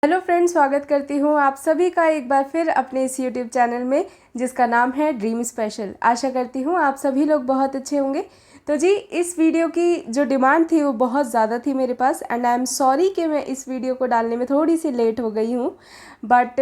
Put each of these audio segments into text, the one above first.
Hello friends, स्वागत करती हूँ आप सभी का एक बार फिर अपने इस यूट्यूब चैनल में जिसका नाम है ड्रीम स्पेशल। आशा करती हूँ आप सभी लोग बहुत अच्छे होंगे। तो जी, इस वीडियो की जो डिमांड थी वो बहुत ज़्यादा थी मेरे पास, एंड आई एम सॉरी कि मैं इस वीडियो को डालने में थोड़ी सी लेट हो गई हूँ, but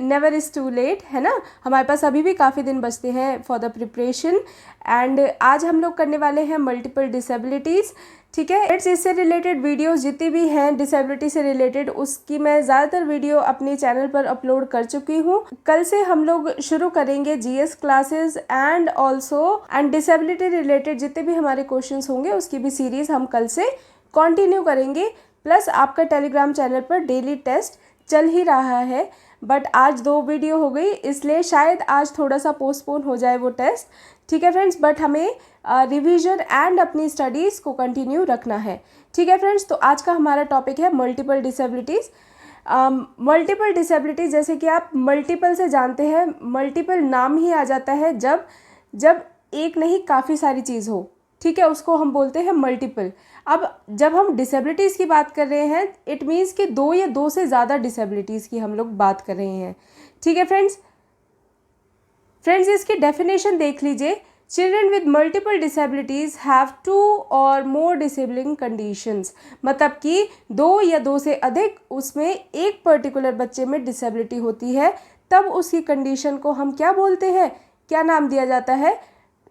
never is too late, है ना। हमारे पास अभी भी काफ़ी दिन बचते हैं फॉर द प्रिपरेशन। एंड आज हम लोग करने वाले हैं मल्टीपल डिसेबिलिटीज़। ठीक है, इससे रिलेटेड वीडियोस जितनी भी हैं डिसेबिलिटी से रिलेटेड, उसकी मैं ज़्यादातर वीडियो अपने चैनल पर अपलोड कर चुकी हूँ। कल से हम लोग शुरू करेंगे GS classes and disability related जितने भी हमारे क्वेश्चंस होंगे उसकी भी सीरीज़ हम कल से कंटिन्यू करेंगे। प्लस आपका टेलीग्राम चैनल पर डेली टेस्ट चल ही रहा है, बट आज 2 वीडियो हो गई इसलिए शायद आज थोड़ा सा पोस्टपोन हो जाए वो टेस्ट। ठीक है फ्रेंड्स, बट हमें रिवीजन एंड अपनी स्टडीज़ को कंटिन्यू रखना है। ठीक है फ्रेंड्स, तो आज का हमारा टॉपिक है मल्टीपल डिसेबिलिटीज़। मल्टीपल डिसेबिलिटीज़ जैसे कि आप मल्टीपल से जानते हैं, मल्टीपल नाम ही आ जाता है जब एक नहीं काफ़ी सारी चीज़ हो। ठीक है, उसको हम बोलते हैं मल्टीपल। अब जब हम डिसेबिलिटीज़ की बात कर रहे हैं, इट मीन्स कि 2 या 2 से ज़्यादा डिसेबिलिटीज़ की हम लोग बात कर रहे हैं। ठीक है फ्रेंड्स, इसकी डेफिनेशन देख लीजिए। Children with multiple disabilities have 2 और मोर डिसेबलिंग कंडीशंस, मतलब कि 2 या 2 से अधिक उसमें एक पर्टिकुलर बच्चे में डिसेबिलिटी होती है, तब उसकी कंडीशन को हम क्या बोलते हैं, क्या नाम दिया जाता है,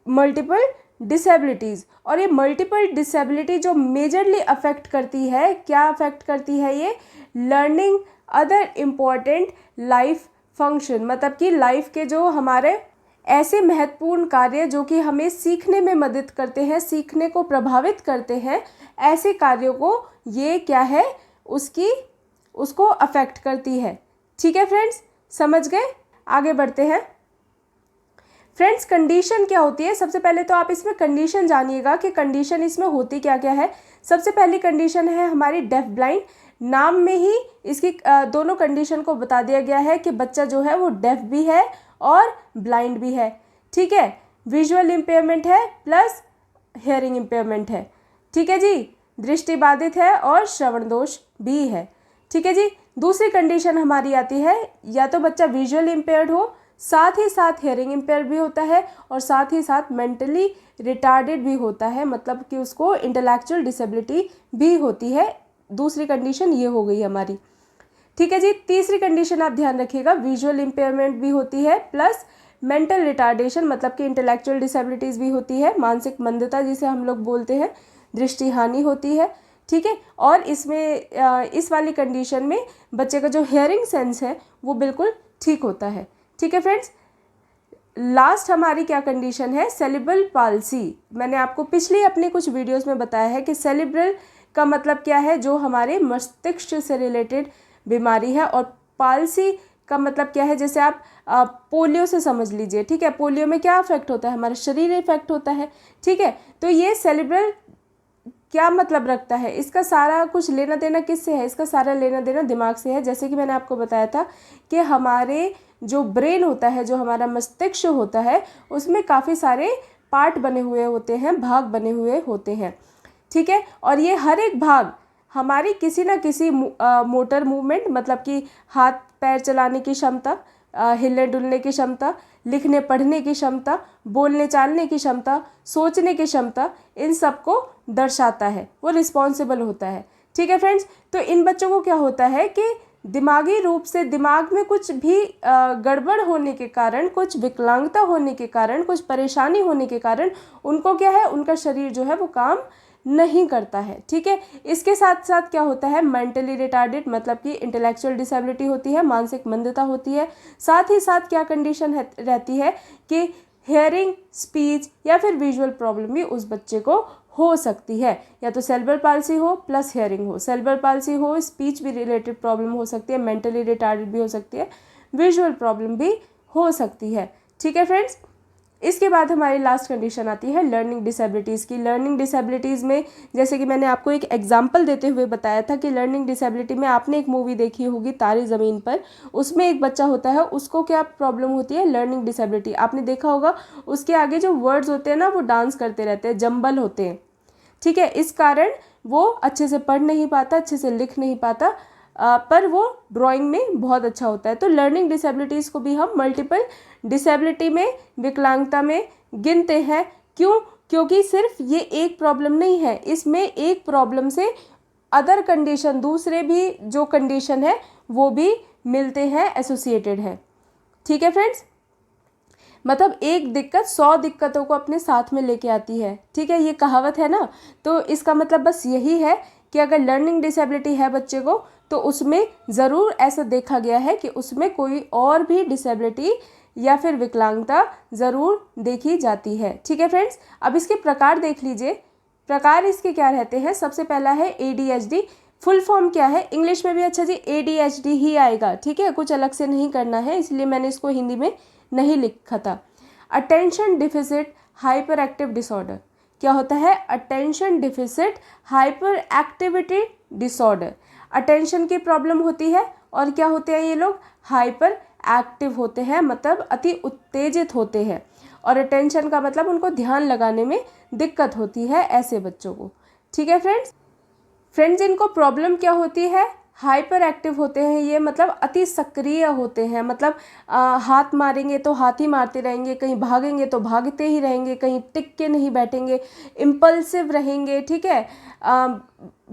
मल्टीपल डिसेबिलिटीज़। और ये मल्टीपल डिसेबिलिटी जो मेजरली अफेक्ट करती है, क्या अफेक्ट करती है ये, learning other important life function, मतलब कि लाइफ के जो हमारे ऐसे महत्वपूर्ण कार्य जो कि हमें सीखने में मदद करते हैं, सीखने को प्रभावित करते हैं, ऐसे कार्यों को ये क्या है, उसको अफेक्ट करती है। ठीक है फ्रेंड्स, समझ गए। आगे बढ़ते हैं फ्रेंड्स। कंडीशन क्या होती है, सबसे पहले तो आप इसमें कंडीशन जानिएगा कि कंडीशन इसमें होती क्या क्या है। सबसे पहली कंडीशन है हमारी डेफ ब्लाइंड। नाम में ही इसकी दोनों कंडीशन को बता दिया गया है कि बच्चा जो है वो डेफ भी है और ब्लाइंड भी है। ठीक है, विजुअल इम्पेयरमेंट है प्लस हेयरिंग इम्पेयरमेंट है। ठीक है जी, दृष्टि बाधित है और श्रवण दोष भी है। ठीक है जी, दूसरी कंडीशन हमारी आती है, या तो बच्चा विजुअल इम्पेयर्ड हो, साथ ही साथ हेयरिंग इम्पेयर भी होता है, और साथ ही साथ मेंटली रिटार्डेड भी होता है, मतलब कि उसको इंटेलेक्चुअल डिसेबिलिटी भी होती है। दूसरी कंडीशन ये हो गई हमारी। ठीक है जी, तीसरी कंडीशन आप ध्यान रखिएगा, विजुअल इम्पेयरमेंट भी होती है प्लस मेंटल रिटार्डेशन, मतलब कि इंटेलेक्चुअल डिसेबिलिटीज़ भी होती है, मानसिक मंदता जिसे हम लोग बोलते हैं, दृष्टि हानि होती है। ठीक है, और इसमें इस वाली कंडीशन में बच्चे का जो हेयरिंग सेंस है वो बिल्कुल ठीक होता है। ठीक है फ्रेंड्स, लास्ट हमारी क्या कंडीशन है, सेरिब्रल पाल्सी। मैंने आपको पिछली अपने कुछ वीडियोस में बताया है कि सेरिब्रल का मतलब क्या है, जो हमारे मस्तिष्क से रिलेटेड बीमारी है, और पाल्सी का मतलब क्या है, जैसे आप पोलियो से समझ लीजिए। ठीक है, पोलियो में क्या इफेक्ट होता है, हमारा शरीर इफेक्ट होता है। ठीक है, तो ये सेरिब्रल क्या मतलब रखता है, इसका सारा कुछ लेना देना किससे है, इसका सारा लेना देना दिमाग से है। जैसे कि मैंने आपको बताया था कि हमारे जो ब्रेन होता है, जो हमारा मस्तिष्क होता है, उसमें काफ़ी सारे पार्ट बने हुए होते हैं, भाग बने हुए होते हैं। ठीक है, और ये हर एक भाग हमारी किसी न किसी मोटर मूवमेंट, मतलब कि हाथ पैर चलाने की क्षमता, हिलने डुलने की क्षमता, लिखने पढ़ने की क्षमता, बोलने चालने की क्षमता, सोचने की क्षमता, इन सब को दर्शाता है, वो रिस्पॉन्सिबल होता है। ठीक है फ्रेंड्स, तो इन बच्चों को क्या होता है कि दिमागी रूप से दिमाग में कुछ भी गड़बड़ होने के कारण, कुछ विकलांगता होने के कारण, कुछ परेशानी होने के कारण उनको क्या है, उनका शरीर जो है वो काम नहीं करता है। ठीक है, इसके साथ साथ क्या होता है, मेंटली रिटार्डेड, मतलब कि इंटेलेक्चुअल डिसेबिलिटी होती है, मानसिक मंदता होती है। साथ ही साथ क्या कंडीशन रहती है कि हेयरिंग, स्पीच या फिर विजुअल प्रॉब्लम भी उस बच्चे को हो सकती है, या तो सेरिब्रल पाल्सी हो प्लस हेयरिंग हो, सेरिब्रल पाल्सी हो, स्पीच भी रिलेटेड प्रॉब्लम हो सकती है, मेंटली रिटार्डेड भी हो सकती है, विजुअल प्रॉब्लम भी हो सकती है। ठीक है फ्रेंड्स, इसके बाद हमारी लास्ट कंडीशन आती है लर्निंग डिसेबिलिटीज़ की। लर्निंग डिसेबिलिटीज़ में जैसे कि मैंने आपको एक एग्जांपल देते हुए बताया था कि लर्निंग डिसेबिलिटी में आपने एक मूवी देखी होगी तारे ज़मीन पर, उसमें एक बच्चा होता है, उसको क्या प्रॉब्लम होती है, लर्निंग डिसेबिलिटी। आपने देखा होगा उसके आगे जो वर्ड्स होते हैं ना, वो डांस करते रहते हैं, जंबल होते हैं। ठीक है, इस कारण वो अच्छे से पढ़ नहीं पाता, अच्छे से लिख नहीं पाता, पर वो ड्राइंग में बहुत अच्छा होता है। तो लर्निंग डिसेबिलिटीज़ को भी हम मल्टीपल डिसेबिलिटी में, विकलांगता में गिनते हैं। क्यों? क्योंकि सिर्फ ये एक प्रॉब्लम नहीं है, इसमें एक प्रॉब्लम से अदर कंडीशन, दूसरे भी जो कंडीशन है वो भी मिलते हैं, एसोसिएटेड है। ठीक है फ्रेंड्स, मतलब एक दिक्कत 100 दिक्कतों को अपने साथ में लेके आती है। ठीक है, ये कहावत है ना। तो इसका मतलब बस यही है कि अगर लर्निंग डिसेबिलिटी है बच्चे को, तो उसमें ज़रूर ऐसा देखा गया है कि उसमें कोई और भी डिसेबिलिटी या फिर विकलांगता ज़रूर देखी जाती है। ठीक है फ्रेंड्स, अब इसके प्रकार देख लीजिए। प्रकार इसके क्या रहते हैं? सबसे पहला है ADHD। फुल फॉर्म क्या है? इंग्लिश में भी अच्छा जी ADHD ही आएगा। ठीक है, कुछ अलग से नहीं करना है, इसलिए मैंने इसको हिंदी में नहीं लिखा था। Attention deficit hyper active disorder. क्या होता है? Attention deficit hyper activity disorder. Attention की प्रॉब्लम होती है और क्या होते हैं ये लोग? हाइपर एक्टिव होते हैं, मतलब अति उत्तेजित होते हैं। और अटेंशन का मतलब उनको ध्यान लगाने में दिक्कत होती है ऐसे बच्चों को। ठीक है फ्रेंड्स, इनको प्रॉब्लम क्या होती है? हाइपर एक्टिव होते हैं ये, मतलब अति सक्रिय होते हैं। मतलब हाथ मारेंगे तो हाथ ही मारते रहेंगे, कहीं भागेंगे तो भागते ही रहेंगे, कहीं टिक के नहीं बैठेंगे, इम्पल्सिव रहेंगे। ठीक है,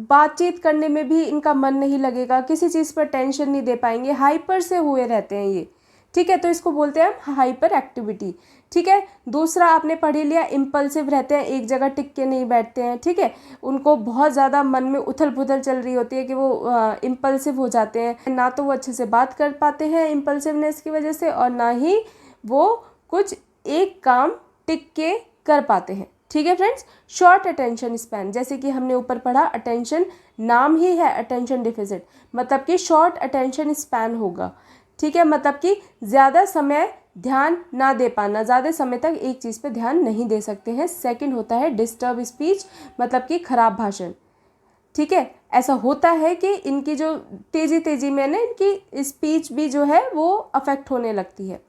बातचीत करने में भी इनका मन नहीं लगेगा, किसी चीज़ पर टेंशन नहीं दे पाएंगे, हाइपर से हुए रहते हैं ये। ठीक है, तो इसको बोलते हैं हम हाइपर एक्टिविटी। ठीक है, दूसरा आपने पढ़ ही लिया, इम्पल्सिव रहते हैं, एक जगह टिक के नहीं बैठते हैं। ठीक है, उनको बहुत ज़्यादा मन में उथल पुथल चल रही होती है कि वो इम्पल्सिव हो जाते हैं। ना तो वो अच्छे से बात कर पाते हैं इम्पल्सिवनेस की वजह से, और ना ही वो कुछ एक काम टिक के कर पाते हैं। ठीक है फ्रेंड्स, शॉर्ट अटेंशन स्पैन, जैसे कि हमने ऊपर पढ़ा, अटेंशन नाम ही है अटेंशन डिफिसिट, मतलब कि शॉर्ट अटेंशन स्पैन होगा। ठीक है, मतलब कि ज़्यादा समय ध्यान ना दे पाना, ज़्यादा समय तक एक चीज़ पे ध्यान नहीं दे सकते हैं। सेकंड होता है डिस्टर्ब स्पीच, मतलब कि खराब भाषण। ठीक है, ऐसा होता है कि इनकी जो तेज़ी में ना इनकी स्पीच भी जो है वो अफेक्ट होने लगती है।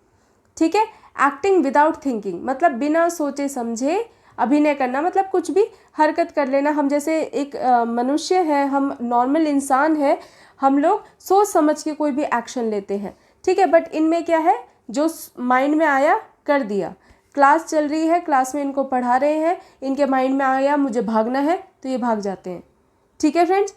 ठीक है, एक्टिंग विदाउट थिंकिंग, मतलब बिना सोचे समझे अभिनय करना, मतलब कुछ भी हरकत कर लेना। हम जैसे एक मनुष्य है, हम नॉर्मल इंसान है, हम लोग सोच समझ के कोई भी एक्शन लेते हैं। ठीक है, बट इनमें क्या है, जो माइंड में आया कर दिया। क्लास चल रही है, क्लास में इनको पढ़ा रहे हैं, इनके माइंड में आया मुझे भागना है, तो ये भाग जाते हैं। ठीक है फ्रेंड्स,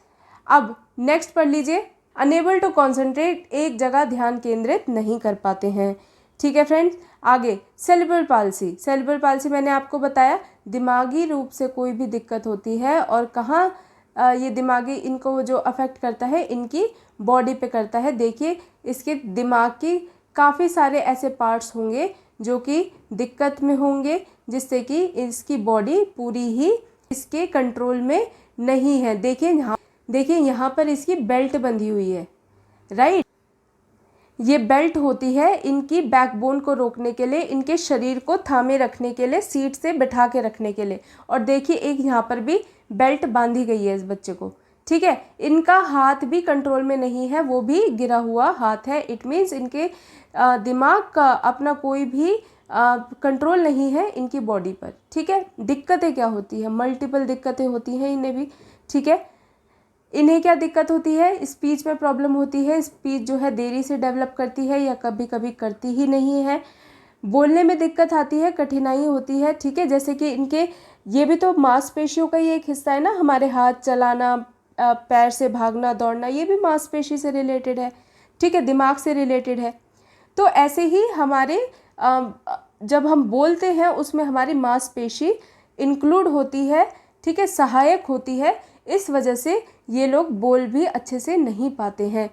अब नेक्स्ट पढ़ लीजिए, अनेबल टू कॉन्सेंट्रेट, एक जगह ध्यान केंद्रित नहीं कर पाते हैं। ठीक है फ्रेंड्स, आगे सेरेब्रल पाल्सी। सेरेब्रल पाल्सी मैंने आपको बताया, दिमागी रूप से कोई भी दिक्कत होती है, और कहाँ ये दिमागी इनको जो अफेक्ट करता है, इनकी बॉडी पे करता है। देखिए, इसके दिमाग की काफ़ी सारे ऐसे पार्ट्स होंगे जो कि दिक्कत में होंगे, जिससे कि इसकी बॉडी पूरी ही इसके कंट्रोल में नहीं है। देखिए यहाँ पर इसकी बेल्ट बंधी हुई है, राइट। ये बेल्ट होती है इनकी बैकबोन को रोकने के लिए, इनके शरीर को थामे रखने के लिए, सीट से बिठा के रखने के लिए। और देखिए एक यहाँ पर भी बेल्ट बांधी गई है इस बच्चे को। ठीक है, इनका हाथ भी कंट्रोल में नहीं है, वो भी गिरा हुआ हाथ है। इट मीन्स इनके दिमाग का अपना कोई भी कंट्रोल नहीं है इनकी बॉडी पर। ठीक है, दिक्कतें क्या होती है? मल्टीपल दिक्कतें होती हैं इन्हें भी। ठीक है, इन्हें क्या दिक्कत होती है? स्पीच में प्रॉब्लम होती है, स्पीच जो है देरी से डेवलप करती है या कभी कभी करती ही नहीं है। बोलने में दिक्कत आती है, कठिनाई होती है। ठीक है, जैसे कि इनके ये भी तो मांसपेशियों का ही एक हिस्सा है ना, हमारे हाथ चलाना, पैर से भागना दौड़ना, ये भी मांसपेशी से रिलेटेड है। ठीक है, दिमाग से रिलेटेड है। तो ऐसे ही हमारे जब हम बोलते हैं उसमें हमारी मांसपेशी इंक्लूड होती है। ठीक है, सहायक होती है, इस वजह से ये लोग बोल भी अच्छे से नहीं पाते हैं।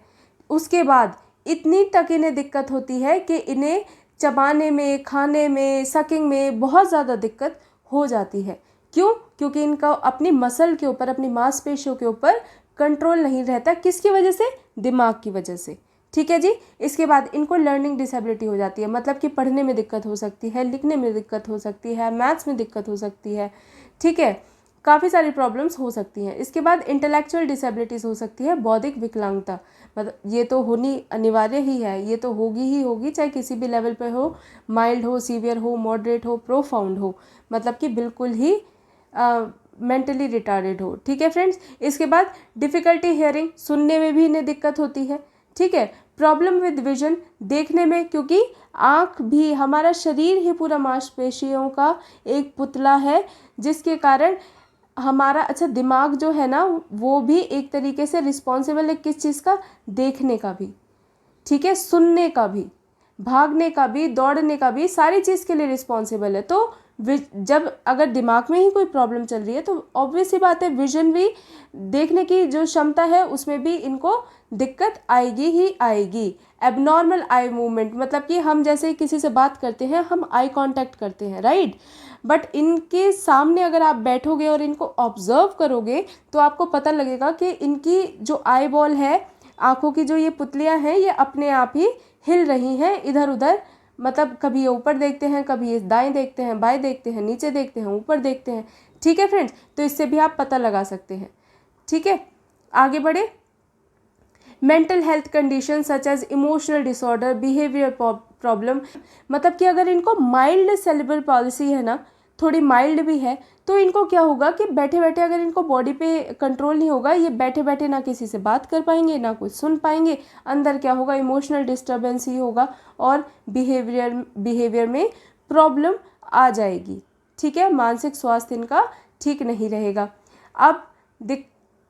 उसके बाद इतनी तक इन्हें दिक्कत होती है कि इन्हें चबाने में, खाने में, सकिंग में बहुत ज़्यादा दिक्कत हो जाती है। क्यों? क्योंकि इनका अपनी मसल के ऊपर, अपनी मांसपेशियों के ऊपर कंट्रोल नहीं रहता। किसकी वजह से? दिमाग की वजह से। ठीक है जी, इसके बाद इनको लर्निंग डिसेबिलिटी हो जाती है, मतलब कि पढ़ने में दिक्कत हो सकती है, लिखने में दिक्कत हो सकती है, मैथ्स में दिक्कत हो सकती है। ठीक है, काफ़ी सारी प्रॉब्लम्स हो सकती हैं। इसके बाद इंटेलेक्चुअल डिसेबिलिटीज़ हो सकती है, बौद्धिक विकलांगता, मतलब ये तो होनी अनिवार्य ही है, ये तो होगी ही होगी, चाहे किसी भी लेवल पे हो, माइल्ड हो, सीवियर हो, मॉडरेट हो, प्रोफाउंड हो, मतलब कि बिल्कुल ही मेंटली रिटार्डेड हो। ठीक है फ्रेंड्स। इसके बाद डिफ़िकल्टी हियरिंग, सुनने में भी इन्हें दिक्कत होती है। ठीक है। प्रॉब्लम विद विजन, देखने में, क्योंकि आँख भी, हमारा शरीर ही पूरा मांसपेशियों का एक पुतला है, जिसके कारण हमारा दिमाग जो है ना वो भी एक तरीके से रिस्पॉन्सिबल है किस चीज़ का, देखने का भी, ठीक है, सुनने का भी, भागने का भी, दौड़ने का भी, सारी चीज़ के लिए रिस्पॉन्सिबल है। तो जब अगर दिमाग में ही कोई प्रॉब्लम चल रही है तो ऑब्वियस सी बात है विजन भी, देखने की जो क्षमता है उसमें भी इनको दिक्कत आएगी ही आएगी। एबनॉर्मल आई मूवमेंट, मतलब कि हम जैसे किसी से बात करते हैं हम आई कांटेक्ट करते हैं, राइट, बट इनके सामने अगर आप बैठोगे और इनको ऑब्जर्व करोगे तो आपको पता लगेगा कि इनकी जो आई बॉल है, आँखों की जो ये पुतलियाँ हैं, ये अपने आप ही हिल रही हैं इधर उधर, मतलब कभी ये ऊपर देखते हैं, कभी ये दाएं देखते हैं, बाएं देखते हैं, नीचे देखते हैं, ऊपर देखते हैं। ठीक है फ्रेंड्स, तो इससे भी आप पता लगा सकते हैं। ठीक है, आगे बढ़े। Mental health condition such as emotional disorder, behaviour problem, मतलब कि अगर इनको माइल्ड सेरेब्रल पॉलिसी है ना, थोड़ी माइल्ड भी है, तो इनको क्या होगा कि बैठे बैठे अगर इनको बॉडी पे कंट्रोल नहीं होगा, ये बैठे बैठे ना किसी से बात कर पाएंगे, ना कुछ सुन पाएंगे, अंदर क्या होगा, इमोशनल डिस्टर्बेंस ही होगा और बिहेवियर में प्रॉब्लम आ जाएगी। ठीक है, मानसिक स्वास्थ्य इनका ठीक नहीं रहेगा। अब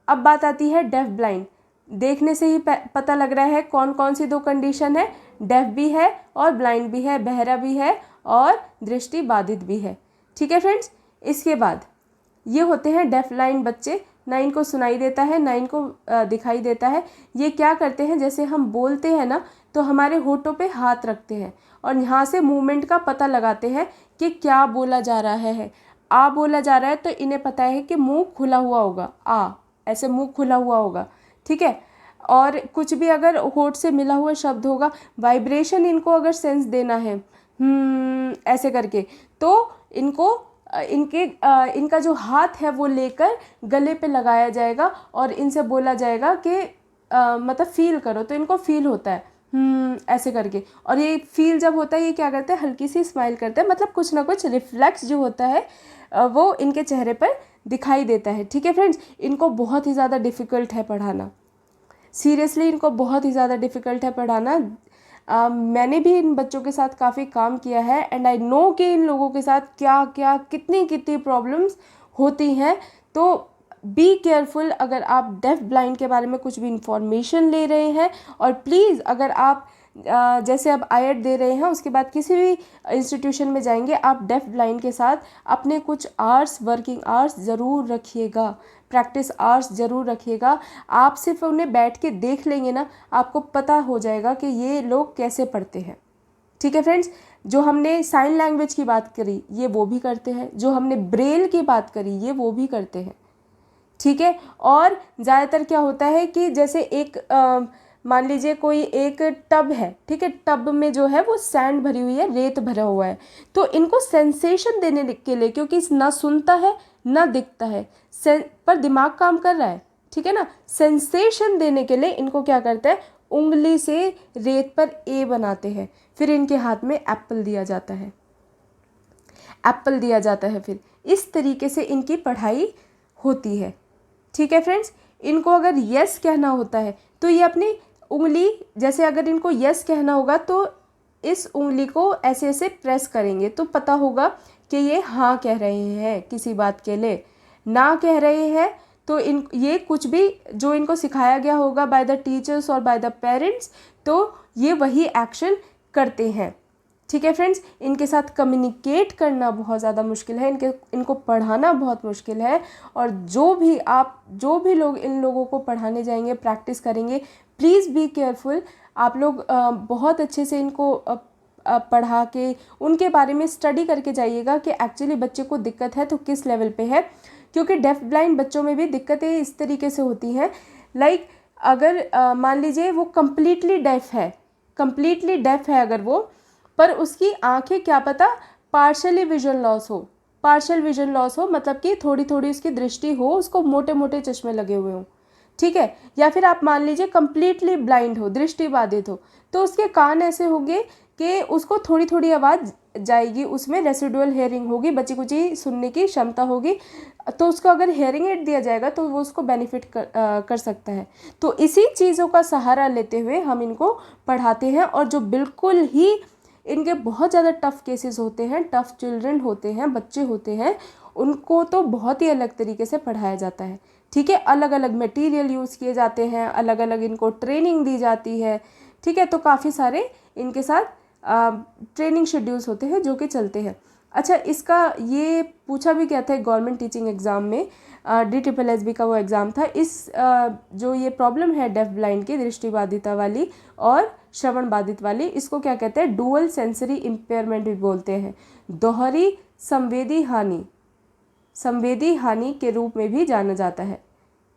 बात आती है डेफ ब्लाइंड। देखने से ही पता लग रहा है कौन कौन सी दो कंडीशन है, डेफ भी है और ब्लाइंड भी है, बहरा भी है और दृष्टि बाधित भी है। ठीक है फ्रेंड्स। इसके बाद ये होते हैं डेफ ब्लाइंड बच्चे, ना इनको सुनाई देता है ना इनको दिखाई देता है। ये क्या करते हैं, जैसे हम बोलते हैं ना तो हमारे होठों पे हाथ रखते हैं और यहाँ से मूवमेंट का पता लगाते हैं कि क्या बोला जा रहा है। आ बोला जा रहा है तो इन्हें पता है कि मुंह खुला हुआ होगा, आ ऐसे मुंह खुला हुआ होगा। ठीक है, और कुछ भी अगर होठ से मिला हुआ शब्द होगा, वाइब्रेशन इनको अगर सेंस देना है ऐसे करके, तो इनका जो हाथ है वो लेकर गले पे लगाया जाएगा और इनसे बोला जाएगा कि मतलब फील करो, तो इनको फील होता है ऐसे करके। और ये फील जब होता है ये क्या करते हैं, हल्की सी स्माइल करते हैं, मतलब कुछ ना कुछ रिफ्लेक्स जो होता है वो इनके चेहरे पर दिखाई देता है। ठीक है फ्रेंड्स, इनको बहुत ही ज़्यादा डिफ़िकल्ट है पढ़ाना, सीरियसली इनको बहुत ही ज़्यादा डिफ़िकल्ट है पढ़ाना। मैंने भी इन बच्चों के साथ काफ़ी काम किया है एंड आई नो कि इन लोगों के साथ क्या क्या कितनी प्रॉब्लम्स होती हैं। तो बी केयरफुल अगर आप डेफ ब्लाइंड के बारे में कुछ भी इंफॉर्मेशन ले रहे हैं, और प्लीज़ अगर आप जैसे अब IELTS दे रहे हैं उसके बाद किसी भी इंस्टीट्यूशन में जाएंगे, आप डेफ ब्लाइंड के साथ अपने कुछ आवर्स, वर्किंग आवर्स ज़रूर रखिएगा, प्रैक्टिस आवर्स ज़रूर रखिएगा। आप सिर्फ उन्हें बैठ के देख लेंगे ना, आपको पता हो जाएगा कि ये लोग कैसे पढ़ते हैं। ठीक है फ्रेंड्स, जो हमने साइन लैंग्वेज की बात करी ये वो भी करते हैं, जो हमने ब्रेल की बात करी ये वो भी करते हैं। ठीक है, और ज़्यादातर क्या होता है कि जैसे एक मान लीजिए कोई एक टब है, ठीक है, टब में जो है वो सैंड भरी हुई है, रेत भरा हुआ है, तो इनको सेंसेशन देने के लिए, क्योंकि ना सुनता है ना दिखता है, पर दिमाग काम कर रहा है, ठीक है ना, सेंसेशन देने के लिए इनको क्या करते हैं, उंगली से रेत पर ए बनाते हैं, फिर इनके हाथ में एप्पल दिया जाता है, फिर इस तरीके से इनकी पढ़ाई होती है। ठीक है फ्रेंड्स, इनको अगर यस कहना होता है तो ये अपनी उंगली, जैसे अगर इनको यस कहना होगा तो इस उंगली को ऐसे ऐसे प्रेस करेंगे तो पता होगा कि ये हाँ कह रहे हैं किसी बात के लिए। ना कह रहे हैं तो ये कुछ भी जो इनको सिखाया गया होगा बाय द टीचर्स और बाय द पेरेंट्स, तो ये वही एक्शन करते हैं। ठीक है फ्रेंड्स, इनके साथ कम्युनिकेट करना बहुत ज़्यादा मुश्किल है, इनको पढ़ाना बहुत मुश्किल है। और जो भी लोग इन लोगों को पढ़ाने जाएंगे, प्रैक्टिस करेंगे, प्लीज़ बी केयरफुल। आप लोग बहुत अच्छे से इनको पढ़ा के उनके बारे में स्टडी करके जाइएगा कि एक्चुअली बच्चे को दिक्कत है तो किस लेवल पे है, क्योंकि डेफ ब्लाइंड बच्चों में भी दिक्कतें इस तरीके से होती हैं। लाइक अगर मान लीजिए वो कम्प्लीटली डेफ है अगर वो, पर उसकी आंखें क्या पता पार्शियल विजन लॉस हो, मतलब कि थोड़ी थोड़ी उसकी दृष्टि हो, उसको मोटे मोटे चश्मे लगे हुए हों, ठीक है, या फिर आप मान लीजिए कम्प्लीटली ब्लाइंड हो, दृष्टि बाधित हो, तो उसके कान ऐसे होंगे कि उसको थोड़ी थोड़ी आवाज़ जाएगी उसमें रेसिडुअल हेयरिंग होगी, बची कुची सुनने की क्षमता होगी, तो उसको अगर हेयरिंग एड दिया जाएगा तो वो उसको बेनिफिट कर सकता है। तो इसी चीज़ों का सहारा लेते हुए हम इनको पढ़ाते हैं। और जो बिल्कुल ही इनके बहुत ज़्यादा टफ़ केसेस होते हैं, टफ़ चिल्ड्रन होते हैं, बच्चे होते हैं, उनको तो बहुत ही अलग तरीके से पढ़ाया जाता है। ठीक है, अलग अलग मटेरियल यूज़ किए जाते हैं, अलग अलग इनको ट्रेनिंग दी जाती है। ठीक है, तो काफ़ी सारे इनके साथ ट्रेनिंग शेड्यूल्स होते हैं जो कि चलते हैं। अच्छा, इसका ये पूछा भी क्या था गवर्नमेंट टीचिंग एग्ज़ाम में, DSSB का वो एग्ज़ाम था। इस जो ये प्रॉब्लम है डेफ ब्लाइंड की, दृष्टिबाधिता वाली और श्रवण बाधित वाली, इसको क्या कहते हैं, डुअल सेंसरी इम्पेयरमेंट भी बोलते हैं, दोहरी संवेदी हानि के रूप में भी जाना जाता है।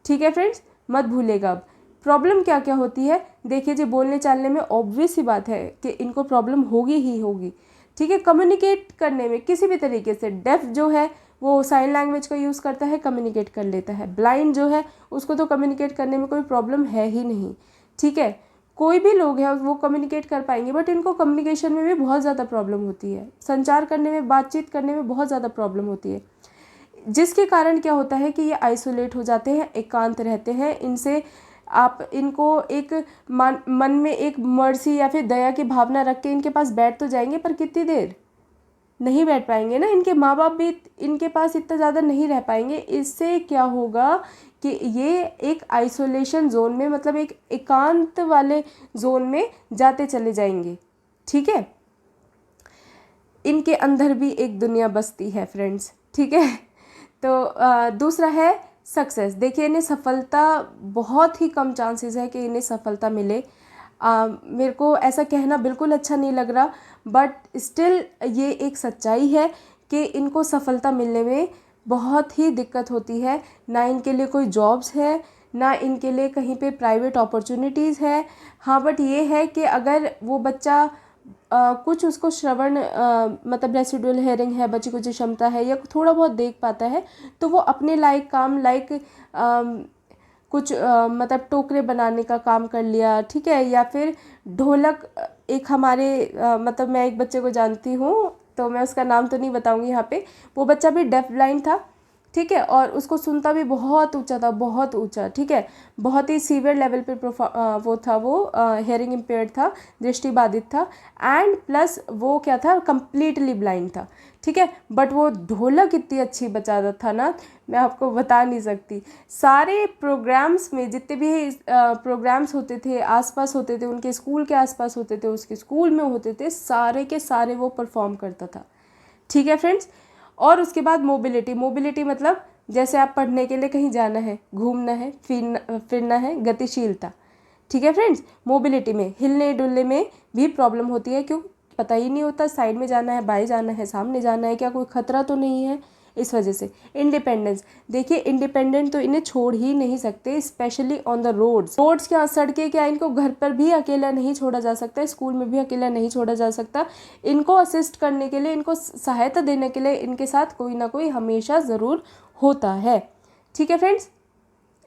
ठीक है फ्रेंड्स, मत भूलेगा। अब प्रॉब्लम क्या क्या होती है, देखिए जी, बोलने चालने में ऑब्वियस सी बात है कि इनको प्रॉब्लम होगी ही होगी। ठीक है, कम्युनिकेट करने में किसी भी तरीके से, डेफ जो है वो साइन लैंग्वेज का यूज़ करता है, कम्युनिकेट कर लेता है। ब्लाइंड जो है उसको तो कम्युनिकेट करने में कोई प्रॉब्लम है ही नहीं। ठीक है, कोई भी लोग हैं वो कम्युनिकेट कर पाएंगे, बट इनको कम्युनिकेशन में भी बहुत ज़्यादा प्रॉब्लम होती है, संचार करने में, बातचीत करने में बहुत ज़्यादा प्रॉब्लम होती है, जिसके कारण क्या होता है कि ये आइसोलेट हो जाते हैं, एकांत रहते हैं। इनसे आप इनको एक मन में एक मर्सी या फिर दया की भावना रख के इनके पास बैठ तो जाएंगे, पर कितनी देर नहीं बैठ पाएंगे ना। इनके माँ बाप भी इनके पास इतना ज़्यादा नहीं रह पाएंगे। इससे क्या होगा कि ये एक आइसोलेशन जोन में, मतलब एक एकांत वाले जोन में जाते चले जाएंगे। ठीक है, इनके अंदर भी एक दुनिया बसती है फ्रेंड्स। ठीक है, तो दूसरा है सक्सेस। देखिए, इन्हें सफलता, बहुत ही कम चांसेस है कि इन्हें सफलता मिले। मेरे को ऐसा कहना बिल्कुल अच्छा नहीं लग रहा, बट स्टिल ये एक सच्चाई है कि इनको सफलता मिलने में बहुत ही दिक्कत होती है। ना इनके लिए कोई जॉब्स है, ना इनके लिए कहीं पे प्राइवेट अपॉर्चुनिटीज़ है। हाँ, बट ये है कि अगर वो बच्चा कुछ उसको श्रवण मतलब रेसिडुअल हेयरिंग है, बची कुछ क्षमता है, या थोड़ा बहुत देख पाता है, तो वो अपने लायक काम, लाइक कुछ मतलब टोकरे बनाने का काम कर लिया। ठीक है, या फिर ढोलक, एक हमारे मतलब मैं एक बच्चे को जानती हूँ, तो मैं उसका नाम तो नहीं बताऊँगी यहाँ पे। वो बच्चा भी डेफ ब्लाइंड था। ठीक है, और उसको सुनता भी बहुत ऊंचा था, बहुत ऊंचा। ठीक है, बहुत ही सीवियर लेवल पे वो था, वो हेयरिंग इम्पेयर्ड था, दृष्टिबाधित था, एंड प्लस वो क्या था, कम्प्लीटली ब्लाइंड था। ठीक है, बट वो ढोलक इतनी अच्छी बजाता था ना, मैं आपको बता नहीं सकती। सारे प्रोग्राम्स में, जितने भी प्रोग्राम्स होते थे, आसपास होते थे, उनके स्कूल के आसपास होते थे, उसके स्कूल में होते थे, सारे के सारे वो परफॉर्म करता था। ठीक है फ्रेंड्स, और उसके बाद मोबिलिटी मतलब जैसे आप पढ़ने के लिए कहीं जाना है, घूमना है, फिरना है, गतिशीलता। ठीक है फ्रेंड्स, मोबिलिटी में, हिलने डुलने में भी प्रॉब्लम होती है। क्यों, पता ही नहीं होता साइड में जाना है, बाएं जाना है, सामने जाना है, क्या कोई खतरा तो नहीं है, इस वजह से। इंडिपेंडेंस, देखिए इंडिपेंडेंट तो इन्हें छोड़ ही नहीं सकते, स्पेशली ऑन द रोड्स क्या, सड़कें क्या, इनको घर पर भी अकेला नहीं छोड़ा जा सकता, स्कूल में भी अकेला नहीं छोड़ा जा सकता। इनको असिस्ट करने के लिए, इनको सहायता देने के लिए इनके साथ कोई ना कोई हमेशा ज़रूर होता है। ठीक है फ्रेंड्स,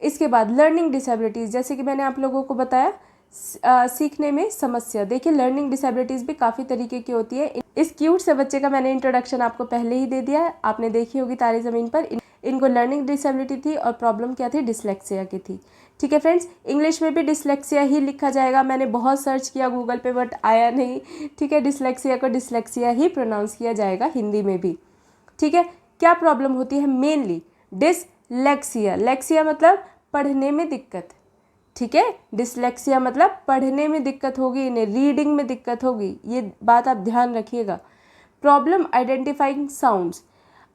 इसके बाद लर्निंग डिसेबिलिटीज़, जैसे कि मैंने आप लोगों को बताया, सीखने में समस्या। देखिए, लर्निंग डिसेबिलिटीज़ भी काफ़ी तरीके की होती है। इस क्यूट से बच्चे का मैंने इंट्रोडक्शन आपको पहले ही दे दिया है, आपने देखी होगी तारे ज़मीन पर। इनको लर्निंग डिसेबिलिटी थी और प्रॉब्लम क्या थी, डिसलेक्सिया की थी। ठीक है फ्रेंड्स, इंग्लिश में भी डिसलेक्सिया ही लिखा जाएगा। मैंने बहुत सर्च किया गूगल पे, बट आया नहीं। ठीक है, डिसलेक्सिया को डिसलेक्सिया ही प्रोनाउंस किया जाएगा हिंदी में भी। ठीक है, क्या प्रॉब्लम होती है, मेनली डिसलेक्सिया। लेक्सिया मतलब पढ़ने में दिक्कत। ठीक है, डिसलेक्सिया मतलब पढ़ने में दिक्कत होगी, इन्हें रीडिंग में दिक्कत होगी, ये बात आप ध्यान रखिएगा। प्रॉब्लम आइडेंटिफाइंग साउंड्स,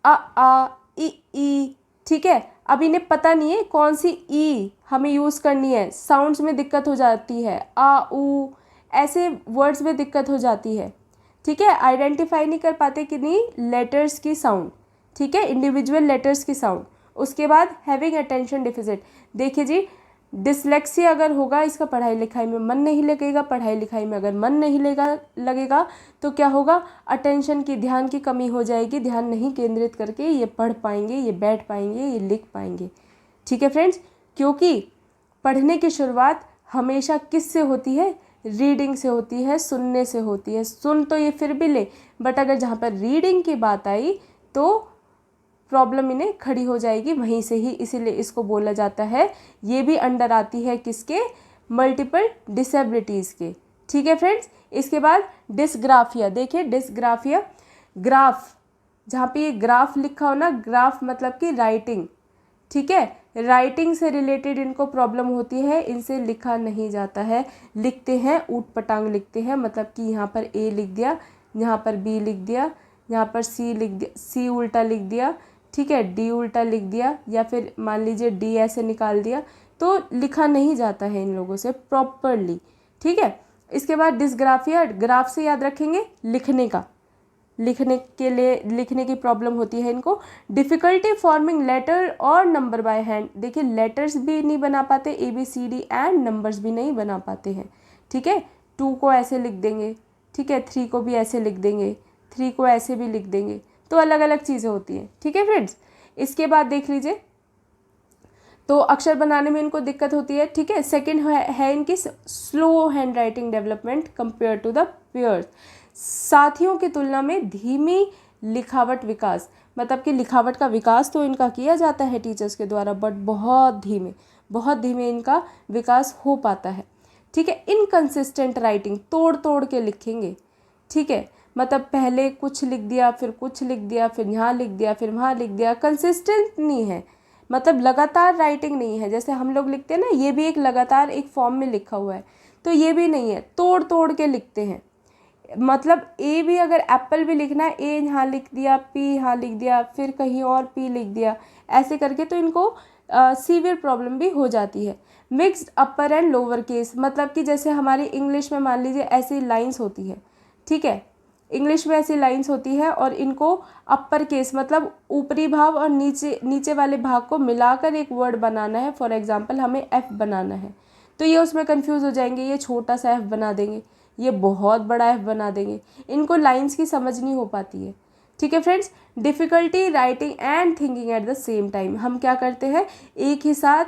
आ ई। ठीक है, अब इन्हें पता नहीं है कौन सी ई हमें यूज़ करनी है, साउंड्स में दिक्कत हो जाती है, आ ऊ ऐसे वर्ड्स में दिक्कत हो जाती है। ठीक है, आइडेंटिफाई नहीं कर पाते कि नहीं लेटर्स की साउंड। ठीक है, इंडिविजुअल लेटर्स की साउंड। उसके बाद हैविंग अटेंशन डिफिसिट, देखिए जी, डिसलेक्सिया अगर होगा, इसका पढ़ाई लिखाई में मन नहीं लगेगा। पढ़ाई लिखाई में अगर मन नहीं लगेगा तो क्या होगा, अटेंशन की, ध्यान की कमी हो जाएगी, ध्यान नहीं केंद्रित करके ये पढ़ पाएंगे, ये बैठ पाएंगे, ये लिख पाएंगे। ठीक है फ्रेंड्स, क्योंकि पढ़ने की शुरुआत हमेशा किस से होती है, रीडिंग से होती है, सुनने से होती है। सुन तो ये फिर भी ले, बट अगर जहाँ पर रीडिंग की बात आई तो प्रॉब्लम इन्हें खड़ी हो जाएगी वहीं से ही, इसीलिए इसको बोला जाता है, ये भी अंडर आती है किसके, मल्टीपल डिसेबिलिटीज़ के। ठीक है फ्रेंड्स। इसके बाद डिस्ग्राफिया। देखिए डिस्ग्राफिया, ग्राफ, जहाँ पे ये ग्राफ लिखा हो ना, ग्राफ मतलब कि राइटिंग, ठीक है, राइटिंग से रिलेटेड इनको प्रॉब्लम होती है, इनसे लिखा नहीं जाता है, लिखते हैं ऊट पटांग लिखते हैं, मतलब कि यहाँ पर ए लिख दिया, यहाँ पर बी लिख दिया, यहाँ पर सी लिख दिया, सी उल्टा लिख दिया, ठीक है, डी उल्टा लिख दिया, या फिर मान लीजिए डी ऐसे निकाल दिया, तो लिखा नहीं जाता है इन लोगों से प्रॉपरली। ठीक है। इसके बाद डिस्ग्राफिया, ग्राफ से याद रखेंगे लिखने का, लिखने के लिए, लिखने की प्रॉब्लम होती है इनको। डिफ़िकल्टी फॉर्मिंग लेटर और नंबर बाय हैंड। देखिए लेटर्स भी नहीं बना पाते, A B C D, and numbers भी नहीं बना पाते हैं। ठीक है, 2 को ऐसे लिख देंगे, ठीक है, 3 को भी ऐसे लिख देंगे, 3 को ऐसे भी लिख देंगे, तो अलग अलग चीज़ें होती हैं। ठीक है फ्रेंड्स। इसके बाद देख लीजिए, तो अक्षर बनाने में इनको दिक्कत होती है। ठीक है। सेकंड है इनकी slow hand writing development compare to the peers. साथियों की तुलना में धीमी लिखावट विकास, मतलब कि लिखावट का विकास तो इनका किया जाता है टीचर्स के द्वारा, बट बहुत धीमे इनका विकास हो पाता है। ठीक है। इनकंसिस्टेंट राइटिंग, तोड़ तोड़ के लिखेंगे। ठीक है, मतलब पहले कुछ लिख दिया, फिर कुछ लिख दिया, फिर यहाँ लिख दिया, फिर वहाँ लिख दिया, कंसिस्टेंट नहीं है, मतलब लगातार राइटिंग नहीं है। जैसे हम लोग लिखते हैं ना, ये भी एक लगातार एक फॉर्म में लिखा हुआ है, तो ये भी नहीं है, तोड़ तोड़ के लिखते हैं। मतलब ए भी, अगर एप्पल भी लिखना है, ए यहाँ लिख दिया, पी यहाँ लिख दिया, फिर कहीं और पी लिख दिया, ऐसे करके तो इनको सीवियर प्रॉब्लम भी हो जाती है। Mixed upper and lower case, मतलब कि जैसे हमारी इंग्लिश में मान लीजिए ऐसी लाइंस होती है, ठीक है, इंग्लिश में ऐसी लाइंस होती है, और इनको अपर केस मतलब ऊपरी भाग और नीचे वाले भाग को मिलाकर एक वर्ड बनाना है। फॉर एग्जांपल हमें एफ बनाना है, तो ये उसमें कंफ्यूज हो जाएंगे, ये छोटा सा एफ बना देंगे, ये बहुत बड़ा एफ बना देंगे, इनको लाइंस की समझ नहीं हो पाती है। ठीक है friends. Difficulty writing and thinking at the same time. हम क्या करते हैं, एक ही साथ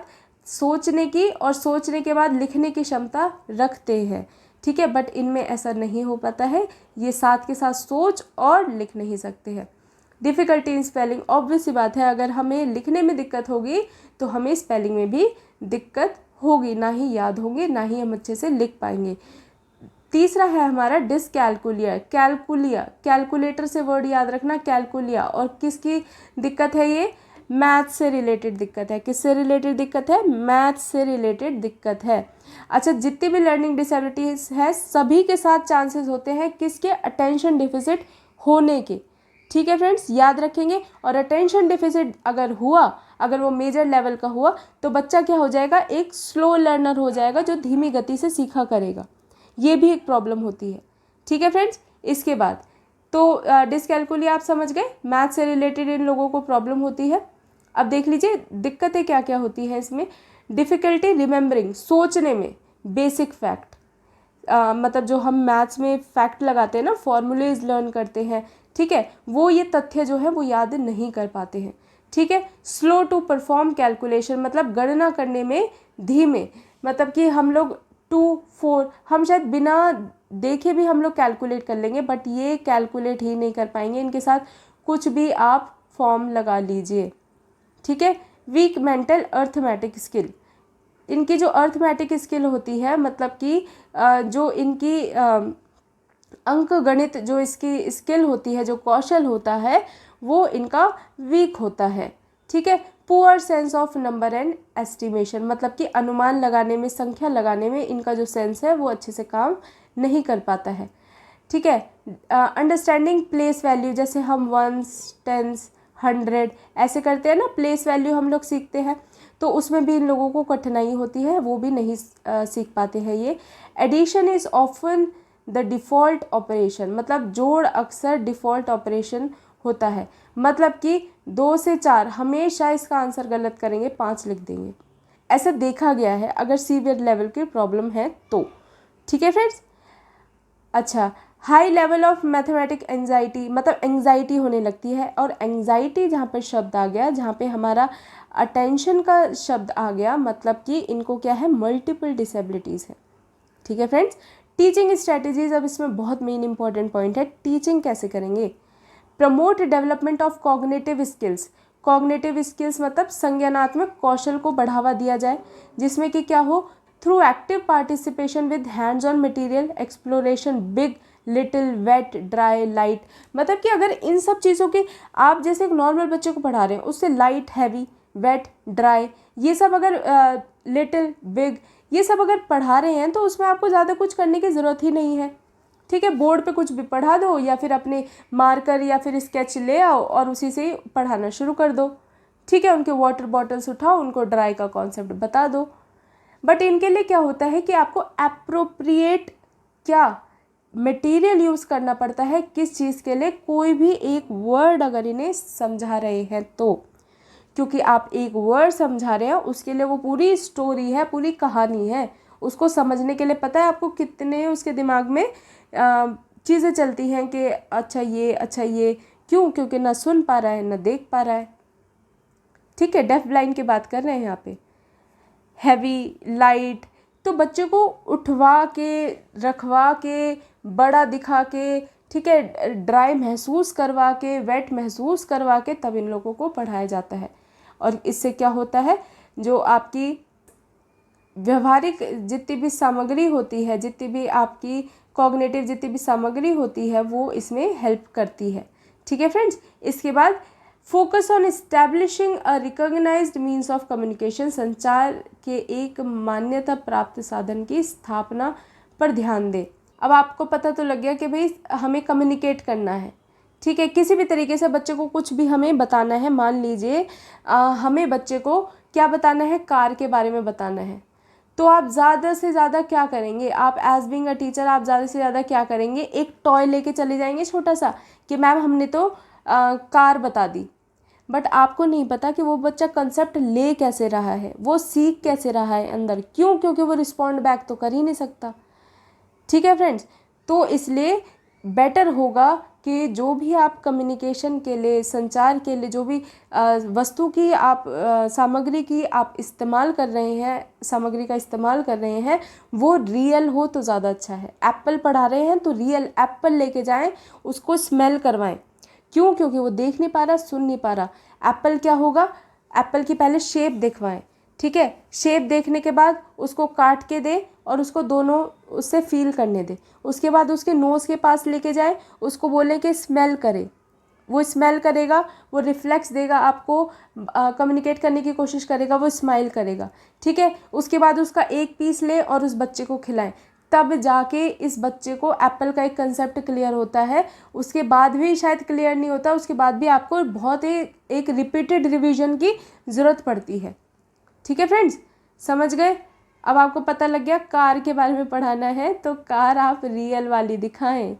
सोचने की और सोचने के बाद लिखने की क्षमता रखते हैं। ठीक है, बट इनमें ऐसा नहीं हो पाता है, ये साथ के साथ सोच और लिख नहीं सकते हैं। डिफ़िकल्टी इन स्पेलिंग, ऑब्वियस सी बात है, अगर हमें लिखने में दिक्कत होगी तो हमें स्पेलिंग में भी दिक्कत होगी, ना ही याद होंगे, ना ही हम अच्छे से लिख पाएंगे। तीसरा है हमारा डिसकैलकुलिया, कैलकुलिया, कैलकुलेटर से वर्ड याद रखना, कैलकुलिया। और किसकी दिक्कत है ये, मैथ से रिलेटेड दिक्कत है। किससे रिलेटेड दिक्कत है, मैथ से रिलेटेड दिक्कत है। अच्छा, जितनी भी लर्निंग डिसेबिलिटीज है सभी के साथ चांसेस होते हैं किसके, अटेंशन डिफिसिट होने के। ठीक है फ्रेंड्स, याद रखेंगे। और अटेंशन डिफिसिट अगर हुआ, अगर वो मेजर लेवल का हुआ, तो बच्चा क्या हो जाएगा, एक स्लो लर्नर हो जाएगा जो धीमी गति से सीखा करेगा। ये भी एक प्रॉब्लम होती है। ठीक है फ्रेंड्स। इसके बाद तो डिसकैलकुलिया आप समझ गए, मैथ से रिलेटेड इन लोगों को प्रॉब्लम होती है। अब देख लीजिए दिक्कतें क्या क्या होती है इसमें। डिफ़िकल्टी रिमेंबरिंग, सोचने में बेसिक फैक्ट, मतलब जो हम मैथ्स में फैक्ट लगाते हैं ना, फॉर्मूलेज लर्न करते हैं, ठीक है, वो ये तथ्य जो है वो याद नहीं कर पाते हैं। ठीक है। स्लो टू परफॉर्म कैलकुलेशन, मतलब गणना करने में धीमे, मतलब कि हम लोग 2 4 हम शायद बिना देखे भी हम लोग कैलकुलेट कर लेंगे, बट ये कैलकुलेट ही नहीं कर पाएंगे, इनके साथ कुछ भी आप फॉर्म लगा लीजिए। ठीक है। वीक मेंटल अर्थमेटिक स्किल, इनकी जो अर्थमेटिक स्किल होती है, मतलब कि जो इनकी अंक गणित जो इसकी स्किल होती है, जो कौशल होता है, वो इनका वीक होता है। ठीक है। Poor sense of number and estimation, मतलब कि अनुमान लगाने में, संख्या लगाने में इनका जो सेंस है वो अच्छे से काम नहीं कर पाता है। ठीक है। अंडरस्टैंडिंग प्लेस वैल्यू, जैसे हम 1s 10s 100 ऐसे करते हैं ना, प्लेस वैल्यू हम लोग सीखते हैं, तो उसमें भी इन लोगों को कठिनाई होती है, वो भी नहीं सीख पाते हैं ये। Addition is often the default operation, मतलब जोड़ अक्सर डिफ़ॉल्ट ऑपरेशन होता है, मतलब कि 2 से 4 हमेशा इसका आंसर गलत करेंगे, 5 लिख देंगे, ऐसा देखा गया है अगर सीवियर लेवल की प्रॉब्लम है तो। ठीक है फ्रेंड्स। अच्छा, high level of mathematic anxiety, मतलब एंजाइटी होने लगती है, और एंजाइटी जहाँ पर शब्द आ गया, जहाँ पे हमारा अटेंशन का शब्द आ गया, मतलब कि इनको क्या है, मल्टीपल डिसेबिलिटीज़ है। ठीक है फ्रेंड्स। टीचिंग स्ट्रैटेजीज, अब इसमें बहुत मेन इंपॉर्टेंट पॉइंट है, टीचिंग कैसे करेंगे। Promote development of cognitive skills. Cognitive skills मतलब संज्ञानात्मक कौशल को बढ़ावा दिया जाए, जिसमें कि क्या हो, through active participation with hands on material exploration, big, little, wet, dry, light. मतलब कि अगर इन सब चीज़ों की आप जैसे एक नॉर्मल बच्चे को पढ़ा रहे हैं, उससे लाइट, हैवी, वेट, ड्राई, ये सब अगर लिटिल, बिग, ये सब अगर पढ़ा रहे हैं तो उसमें आपको ज़्यादा कुछ करने की ज़रूरत ही नहीं है। ठीक है, बोर्ड पे कुछ भी पढ़ा दो या फिर अपने मार्कर या फिर स्केच ले आओ और उसी से ही पढ़ाना शुरू कर दो। ठीक है, उनके वाटर बॉटल्स उठाओ, उनको ड्राई का कॉन्सेप्ट बता दो। बट इनके लिए क्या होता है कि आपको एप्रोप्रिएट क्या मटेरियल यूज़ करना पड़ता है, किस चीज़ के लिए, कोई भी एक वर्ड अगर इन्हें समझा रहे हैं तो, क्योंकि आप एक वर्ड समझा रहे हैं उसके लिए वो पूरी स्टोरी है, पूरी कहानी है, उसको समझने के लिए पता है आपको कितने उसके दिमाग में चीज़ें चलती हैं कि अच्छा ये, क्यों, क्योंकि ना सुन पा रहा है ना देख पा रहा है। ठीक है, डेफ ब्लाइंड की बात कर रहे हैं यहाँ पे। हैवी, लाइट, तो बच्चे को उठवा के, रखवा के, बड़ा दिखा के, ठीक है, ड्राई महसूस करवा के, वेट महसूस करवा के तब इन लोगों को पढ़ाया जाता है। और इससे क्या होता है, जो आपकी व्यवहारिक जितनी भी सामग्री होती है, जितनी भी आपकी कॉग्निटिव जितनी भी सामग्री होती है वो इसमें हेल्प करती है। ठीक है फ्रेंड्स, इसके बाद focus on establishing a recognized means of communication. संचार के एक मान्यता प्राप्त साधन की स्थापना पर ध्यान दें। अब आपको पता तो लग गया कि भाई हमें कम्युनिकेट करना है। ठीक है, किसी भी तरीके से बच्चे को कुछ भी हमें बताना है। मान लीजिए हमें बच्चे को क्या बताना है, कार के बारे में बताना है, तो आप ज़्यादा से ज़्यादा क्या करेंगे, आप एज बीइंग अ टीचर आप ज़्यादा से ज़्यादा क्या करेंगे, एक टॉय लेके चले जाएंगे छोटा सा कि मैम हमने तो कार बता दी। बट आपको नहीं पता कि वो बच्चा कंसेप्ट ले कैसे रहा है, वो सीख कैसे रहा है अंदर, क्यों, क्योंकि वो रिस्पॉन्ड बैक तो कर ही नहीं सकता। ठीक है फ्रेंड्स, तो इसलिए बेटर होगा कि जो भी आप कम्युनिकेशन के लिए, संचार के लिए जो भी वस्तु की आप सामग्री की आप इस्तेमाल कर रहे हैं, सामग्री का इस्तेमाल कर रहे हैं, वो रियल हो तो ज़्यादा अच्छा है। एप्पल पढ़ा रहे हैं तो रियल एप्पल लेके जाएं, उसको स्मेल करवाएं। क्यों, क्योंकि वो देख नहीं पा रहा, सुन नहीं पा रहा। एप्पल क्या होगा, एप्पल की पहले शेप दिखवाएं। ठीक है, शेप देखने के बाद उसको काट के दे और उसको दोनों उससे फील करने दे। उसके बाद उसके नोज़ के पास लेके जाए, उसको बोले कि स्मेल करे, वो स्मेल करेगा, वो रिफ्लेक्स देगा आपको, कम्युनिकेट करने की कोशिश करेगा, वो स्माइल करेगा। ठीक है, उसके बाद उसका एक पीस ले और उस बच्चे को खिलाएं, तब जाके इस बच्चे को एप्पल का एक कंसेप्ट क्लियर होता है। उसके बाद भी शायद क्लियर नहीं होता, उसके बाद भी आपको बहुत ही एक रिपीटेड रिवीजन की ज़रूरत पड़ती है। ठीक है फ्रेंड्स, समझ गए। अब आपको पता लग गया कार के बारे में पढ़ाना है तो कार आप रियल वाली दिखाएं।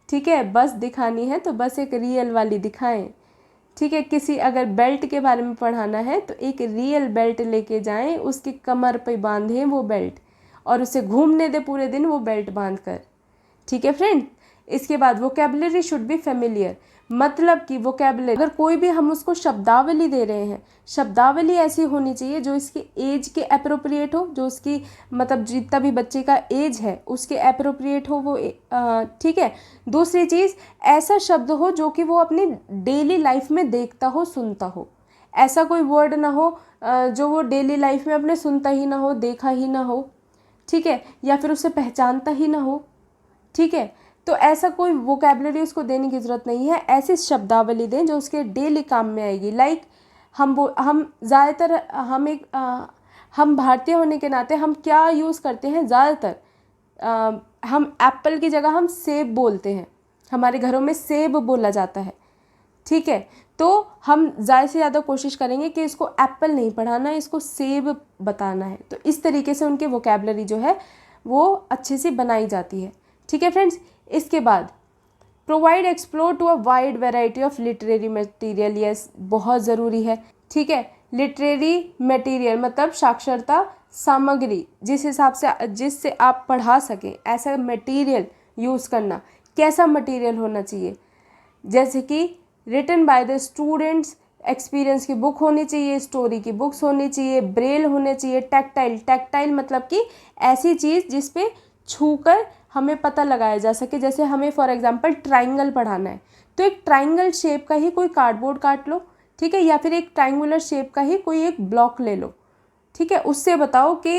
ठीक है, बस दिखानी है तो बस एक रियल वाली दिखाएं। ठीक है, किसी अगर बेल्ट के बारे में पढ़ाना है तो एक रियल बेल्ट लेके जाएं, उसकी कमर पे बांधें वो बेल्ट और उसे घूमने दे पूरे दिन वो बेल्ट बांध कर। ठीक है फ्रेंड, इसके बाद वोकैबुलरी शुड बी फेमिलियर, मतलब कि वोकैबुलरी अगर कोई भी हम उसको शब्दावली दे रहे हैं, शब्दावली ऐसी होनी चाहिए जो इसकी एज के अप्रोप्रिएट हो, जो उसकी मतलब जितना भी बच्चे का एज है उसके अप्रोप्रिएट हो वो। ठीक है, दूसरी चीज़ ऐसा शब्द हो जो कि वो अपनी डेली लाइफ में देखता हो, सुनता हो। ऐसा कोई वर्ड ना हो जो वो डेली लाइफ में अपने सुनता ही ना हो, देखा ही ना हो। ठीक है, या फिर उसे पहचानता ही ना हो। ठीक है, तो ऐसा कोई वोकैबुलरी उसको देने की ज़रूरत नहीं है। ऐसी शब्दावली दें जो उसके डेली काम में आएगी। लाइक हम ज़्यादातर हम भारतीय होने के नाते हम क्या यूज़ करते हैं, ज़्यादातर हम एप्पल की जगह हम सेब बोलते हैं, हमारे घरों में सेब बोला जाता है। ठीक है, तो हम ज़्यादा से ज़्यादा कोशिश करेंगे कि इसको एप्पल नहीं पढ़ाना है, इसको सेब बताना है। तो इस तरीके से उनकी वोकैबुलरी जो है वो अच्छे से बनाई जाती है। ठीक है फ्रेंड्स, इसके बाद provide explore to a wide variety of literary material. Yes, बहुत ज़रूरी है। ठीक है, लिटरेरी मटेरियल मतलब साक्षरता सामग्री, जिस हिसाब से जिससे आप पढ़ा सकें ऐसा मटेरियल यूज़ करना। कैसा मटेरियल होना चाहिए, जैसे कि written by the students, experience की बुक होनी चाहिए, स्टोरी की बुक्स होनी चाहिए, ब्रेल होने चाहिए, टैक्टाइल। टैक्टाइल मतलब कि ऐसी चीज़ जिस पे छूकर हमें पता लगाया जा सके। जैसे हमें फॉर एग्जांपल ट्राइंगल पढ़ाना है तो एक ट्राइंगल शेप का ही कोई कार्डबोर्ड काट लो, ठीक है, या फिर एक ट्राइंगुलर शेप का ही कोई एक ब्लॉक ले लो, ठीक है, उससे बताओ कि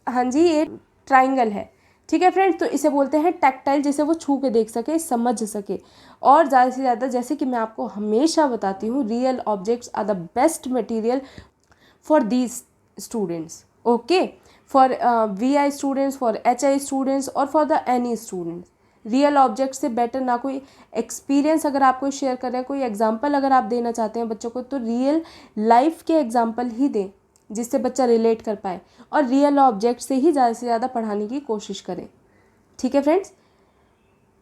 हाँ जी ये ट्राइंगल है, ठीक है फ्रेंड्स। तो इसे बोलते हैं टैक्टाइल, जिसे वो छू के देख सके, समझ सके। और ज़्यादा से ज़्यादा, जैसे कि मैं आपको हमेशा बताती हूँ, real objects are the best material for these students, okay, for VI students, for HI students और for the any students. Real object से बेटर ना कोई एक्सपीरियंस अगर आपको शेयर कर रहे हैं, कोई एग्जांपल अगर आप देना चाहते हैं बच्चों को, तो रियल लाइफ के एग्जांपल ही दें जिससे बच्चा रिलेट कर पाए, और रियल ऑब्जेक्ट से ही ज़्यादा से ज़्यादा पढ़ाने की कोशिश करें, ठीक है फ्रेंड्स।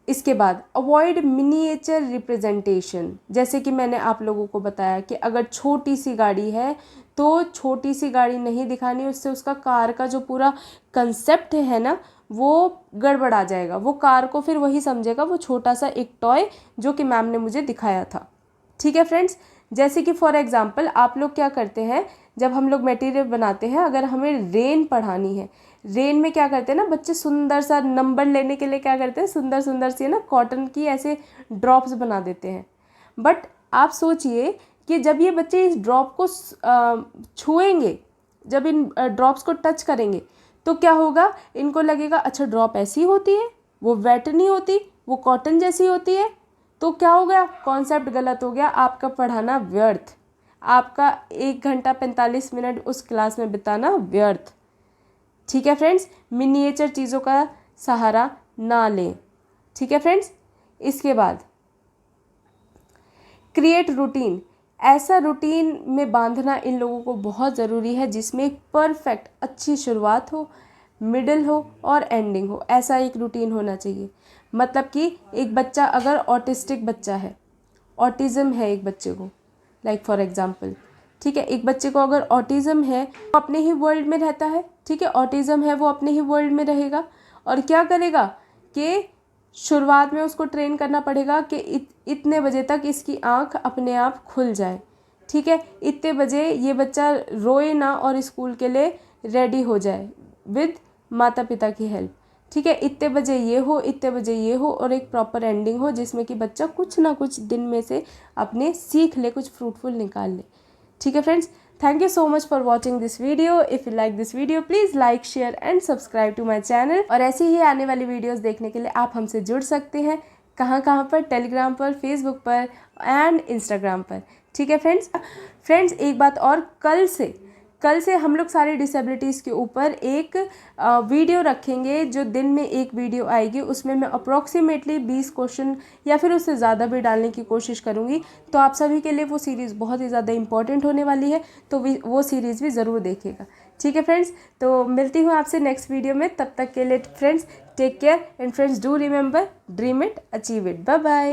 इसके बाद अवॉइड मिनिएचर रिप्रेजेंटेशन। जैसे कि मैंने आप लोगों को बताया कि अगर छोटी सी गाड़ी है तो छोटी सी गाड़ी नहीं दिखानी, उससे उसका कार का जो पूरा कंसेप्ट है ना वो गड़बड़ा जाएगा, वो कार को फिर वही समझेगा वो छोटा सा एक टॉय जो कि मैम ने मुझे दिखाया था, ठीक है फ्रेंड्स। जैसे कि फॉर एग्जांपल आप लोग क्या करते हैं, जब हम लोग मटेरियल बनाते हैं, अगर हमें रेन पढ़ानी है, रेन में क्या करते हैं ना बच्चे, सुंदर सा नंबर लेने के लिए क्या करते हैं, सुंदर सुंदर सी ना कॉटन की ऐसे ड्रॉप्स बना देते हैं। बट आप सोचिए कि जब ये बच्चे इस ड्रॉप को छुएंगे, जब इन ड्रॉप्स को टच करेंगे तो क्या होगा, इनको लगेगा अच्छा ड्रॉप ऐसी होती है, वो वेट नहीं होती, वो कॉटन जैसी होती है। तो क्या हो गया, कॉन्सेप्ट गलत हो गया, आपका पढ़ाना व्यर्थ, आपका 1 घंटा 45 मिनट उस क्लास में बिताना व्यर्थ, ठीक है फ्रेंड्स। मिनिएचर चीज़ों का सहारा ना लें, ठीक है फ्रेंड्स। इसके बाद क्रिएट रूटीन। ऐसा रूटीन में बांधना इन लोगों को बहुत ज़रूरी है जिसमें एक परफेक्ट अच्छी शुरुआत हो, मिडिल हो और एंडिंग हो। ऐसा एक रूटीन होना चाहिए। मतलब कि एक बच्चा अगर ऑटिस्टिक बच्चा है, ऑटिज़म है एक बच्चे को, लाइक फॉर एग्जांपल, ठीक है, एक बच्चे को अगर ऑटिज़म है वो अपने ही वर्ल्ड में रहता है, ठीक है, ऑटिज़म है वो अपने ही वर्ल्ड में रहेगा, और क्या करेगा कि शुरुआत में उसको ट्रेन करना पड़ेगा कि इतने बजे तक इसकी आँख अपने आप खुल जाए, ठीक है, इतने बजे ये बच्चा रोए ना और स्कूल के लिए रेडी हो जाए विद माता पिता की हेल्प, ठीक है, इतने बजे ये हो, इतने बजे ये हो, और एक प्रॉपर एंडिंग हो जिसमें कि बच्चा कुछ ना कुछ दिन में से अपने सीख ले, कुछ फ्रूटफुल निकाल ले, ठीक है friends. Thank you so much for watching this video. If you like this video please like share and subscribe to my channel. और ऐसी ही आने वाली वीडियोस देखने के लिए आप हमसे जुड़ सकते हैं। कहाँ पर, टेलीग्राम पर, फेसबुक पर एंड इंस्टाग्राम पर, ठीक है फ्रेंड्स। एक बात और, कल से हम लोग सारी डिसेबिलिटीज़ के ऊपर एक वीडियो रखेंगे, जो दिन में एक वीडियो आएगी, उसमें मैं अप्रॉक्सीमेटली 20 क्वेश्चन या फिर उससे ज़्यादा भी डालने की कोशिश करूँगी। तो आप सभी के लिए वो सीरीज़ बहुत ही ज़्यादा इंपॉर्टेंट होने वाली है, तो वो सीरीज़ भी ज़रूर देखिएगा, ठीक है फ्रेंड्स। तो मिलती हूँ आपसे नेक्स्ट वीडियो में, तब तक के लिए friends take care and friends do remember, dream it, achieve it, bye bye.